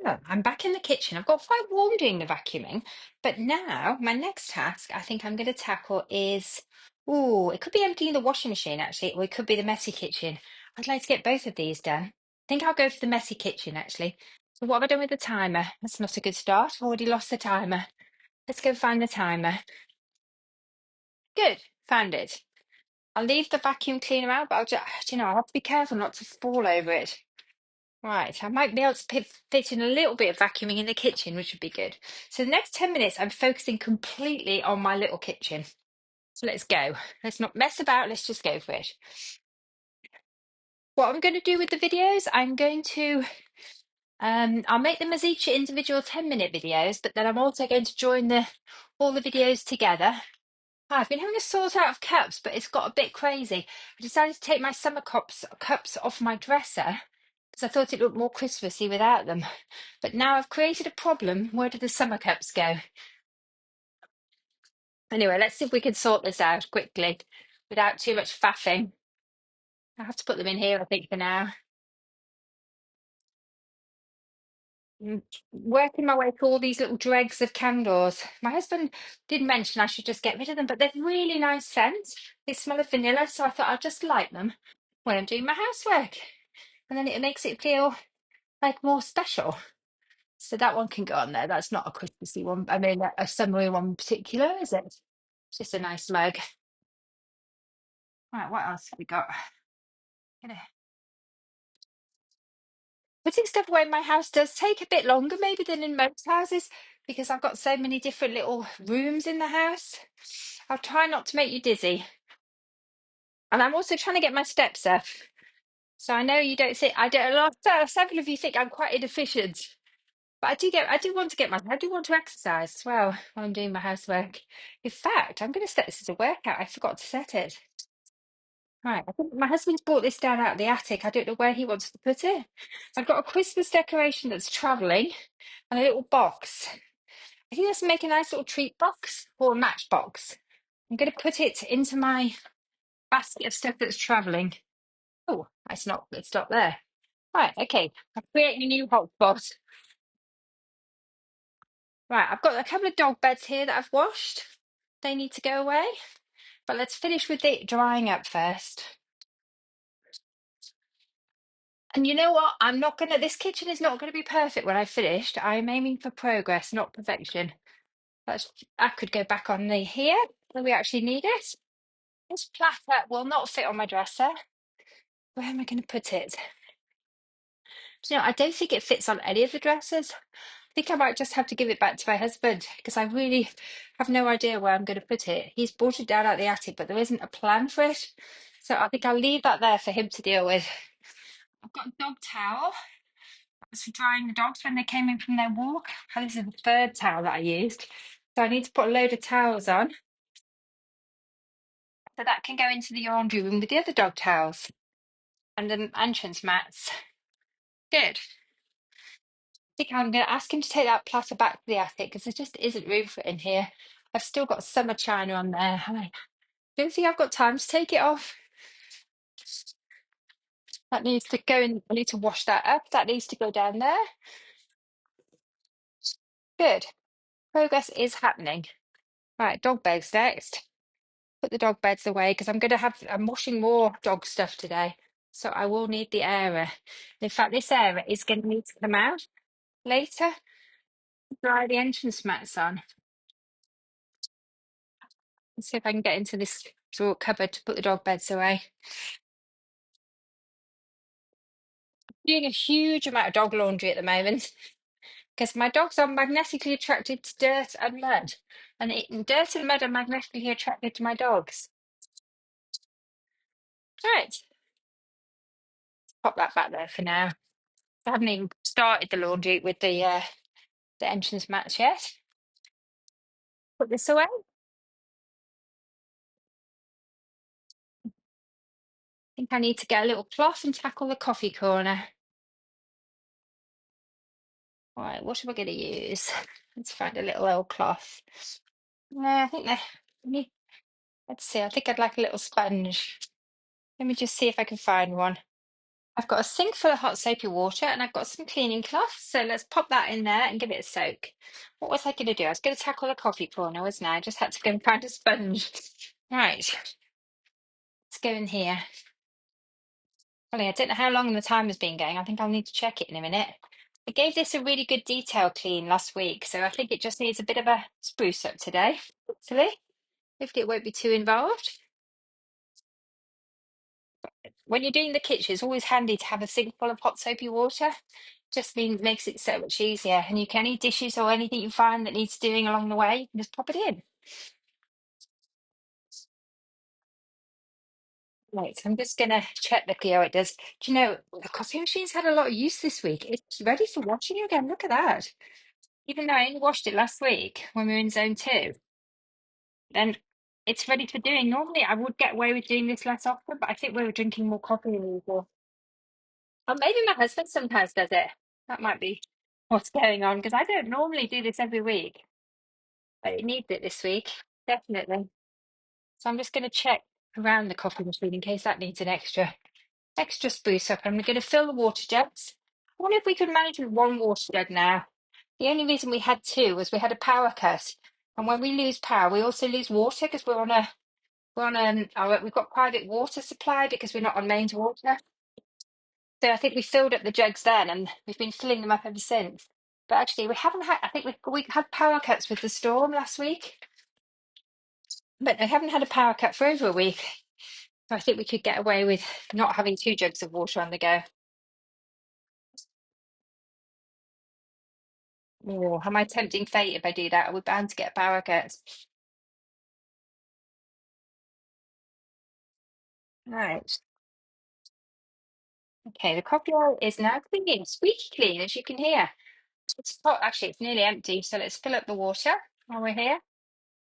Oh, I'm back in the kitchen. I've got quite warm doing the vacuuming, but now my next task I think I'm going to tackle is, it could be emptying the washing machine actually, or it could be the messy kitchen. I'd like to get both of these done. I think I'll go for the messy kitchen actually. So what have I done with the timer? That's not a good start. I've already lost the timer. Let's go find the timer. Good, found it. I'll leave the vacuum cleaner out, but I'll just, I have to be careful not to fall over it. Right, I might be able to fit in a little bit of vacuuming in the kitchen, which would be good. So the next 10 minutes, I'm focusing completely on my little kitchen. So let's go. Let's not mess about. Let's just go for it. What I'm going to do with the videos, I'll make them as each individual 10-minute videos, but then I'm also going to join all the videos together. I've been having a sort out of cups, but it's got a bit crazy. I decided to take my summer cups off my dresser because I thought it looked more Christmassy without them. But now I've created a problem. Where did the summer cups go? Anyway, let's see if we can sort this out quickly without too much faffing. I have to put them in here, I think, for now. Working my way through all these little dregs of candles. My husband did mention I should just get rid of them, but they're really nice scents. They smell of vanilla, so I thought I'll just light them when I'm doing my housework. And then it makes it feel like more special. So that one can go on there. That's not a Christmassy one. I mean, a summery one in particular, is it? It's just a nice mug. Right, what else have we got? Gonna Putting stuff away in my house does take a bit longer, maybe than in most houses, because I've got so many different little rooms in the house. I'll try not to make you dizzy. And I'm also trying to get my steps up. So I know you don't think I don't a lot several of you think I'm quite inefficient. But I do want to I do want to exercise as well while I'm doing my housework. In fact, I'm going to set this as a workout. I forgot to set it. Right, I think my husband's brought this down out of the attic. I don't know where he wants to put it. I've got a Christmas decoration that's traveling and a little box. I think that's make a nice little treat box or a matchbox. I'm going to put it into my basket of stuff that's traveling. Oh, it's not there. Right, okay. I'm creating a new hotspot. Right, I've got a couple of dog beds here that I've washed. They need to go away. But let's finish with it drying up first. And you know what? This kitchen is not gonna be perfect when I've finished. I'm aiming for progress, not perfection. I could go back on the here, where we actually need it. This platter will not fit on my dresser. Where am I going to put it? I don't think it fits on any of the dressers. I think I might just have to give it back to my husband because I really have no idea where I'm going to put it. He's brought it down out the attic, but there isn't a plan for it. So I think I'll leave that there for him to deal with. I've got a dog towel. That's for drying the dogs when they came in from their walk. Oh, this is the third towel that I used. So I need to put a load of towels on. So that can go into the laundry room with the other dog towels and the entrance mats. Good. Think I'm going to ask him to take that platter back to the attic because there just isn't room for it in here. I've still got summer china on there. I don't think I've got time to take it off. That needs to go in. I need to wash that up. That needs to go down there. Good. Progress is happening. Right, dog beds next. Put the dog beds away because I'm washing more dog stuff today. So I will need the area. In fact, this area is going to need to come out later. Dry the entrance mats on. Let's see if I can get into this drawer cupboard to put the dog beds away. Doing a huge amount of dog laundry at the moment because my dogs are magnetically attracted to dirt and mud, and dirt and mud are magnetically attracted to my dogs. Right, pop that back there for now. I haven't even started the laundry with the entrance mats yet. Put this away. I think I need to get a little cloth and tackle the coffee corner. All right, what am I going to use? Let's find a little old cloth. Yeah, I think let's see. I think I'd like a little sponge. Let me just see if I can find one. I've got a sink full of hot soapy water and I've got some cleaning cloths. So let's pop that in there and give it a soak. What was I going to do? I was going to tackle the coffee corner, wasn't I? I just had to go and find a sponge. Right, let's go in here. Well, I don't know how long the time has been going. I think I'll need to check it in a minute. I gave this a really good detail clean last week, so I think it just needs a bit of a spruce up today. Hopefully, it won't be too involved. When you're doing the kitchen, it's always handy to have a sink full of hot soapy water. Just means makes it so much easier. And you can any dishes or anything you find that needs doing along the way, you can just pop it in. Right, so I'm just gonna check the how it does. Do you know the coffee machine's had a lot of use this week? It's ready for washing again. Look at that. Even though I only washed it last week when we were in zone two, then it's ready for doing. Normally, I would get away with doing this less often, but I think we were drinking more coffee than usual. Or maybe my husband sometimes does it. That might be what's going on because I don't normally do this every week, but it needs it this week, definitely. So I'm just going to check around the coffee machine in case that needs an extra spruce up. I'm going to fill the water jugs. I wonder if we could manage with one water jug now. The only reason we had two was we had a power cut, and when we lose power, we also lose water because we've got private water supply because we're not on mains water. So I think we filled up the jugs then, and we've been filling them up ever since. But actually, we haven't had. I think we had power cuts with the storm last week, but I haven't had a power cut for over a week. So I think we could get away with not having two jugs of water on the go. Oh, am I tempting fate if I do that? Are we bound to get power cuts? Right. Okay, the coffee oil is now clean, squeaky clean, as you can hear. It's hot, actually, it's nearly empty. So let's fill up the water while we're here,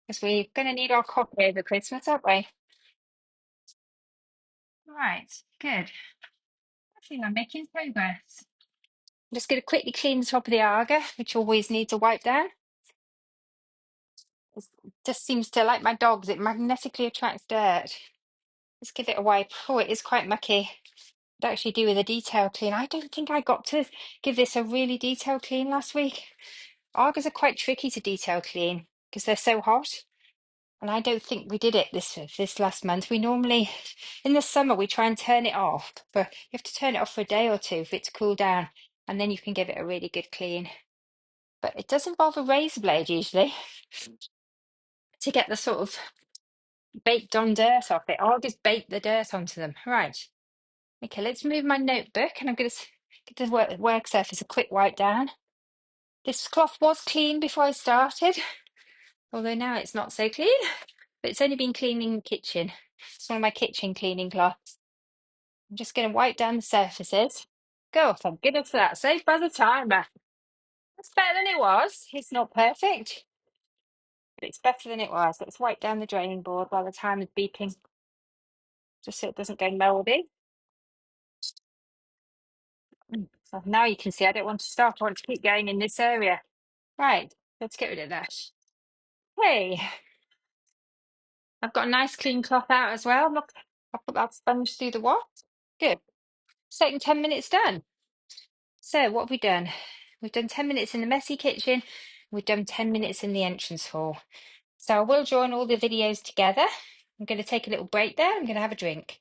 because we're going to need our coffee over Christmas, aren't we? Right, good. I think I'm making progress. I'm just going to quickly clean the top of the Aga, which always needs a wipe down. It just seems to, like my dogs, it magnetically attracts dirt. Let's give it a wipe. Oh, it is quite mucky. To actually do with a detail clean. I don't think I got to give this a really detailed clean last week. Argas are quite tricky to detail clean because they're so hot. And I don't think we did it this last month. We normally, in the summer, we try and turn it off, but you have to turn it off for a day or two for it to cool down, and then you can give it a really good clean. But it does involve a razor blade usually to get the sort of baked on dirt off it. I'll just bake the dirt onto them. Right. Okay, let's move my notebook and I'm going to give the work surface a quick wipe down. This cloth was clean before I started, although now it's not so clean, but it's only been cleaning the kitchen. It's one of my kitchen cleaning cloths. I'm just going to wipe down the surfaces. Go, thank goodness for that. Saved by the timer. It's better than it was. It's not perfect, but it's better than it was. Let's wipe down the draining board while the timer's beeping, just so it doesn't go mouldy. So now you can see I don't want to stop. I want to keep going in this area. Right, let's get rid of that. Hey, I've got a nice clean cloth out as well. Look, I'll put that sponge through the wash. Good. It's taken 10 minutes done. So what have we done? We've done 10 minutes in the messy kitchen. We've done 10 minutes in the entrance hall. So I will join all the videos together. I'm going to take a little break there. I'm going to have a drink.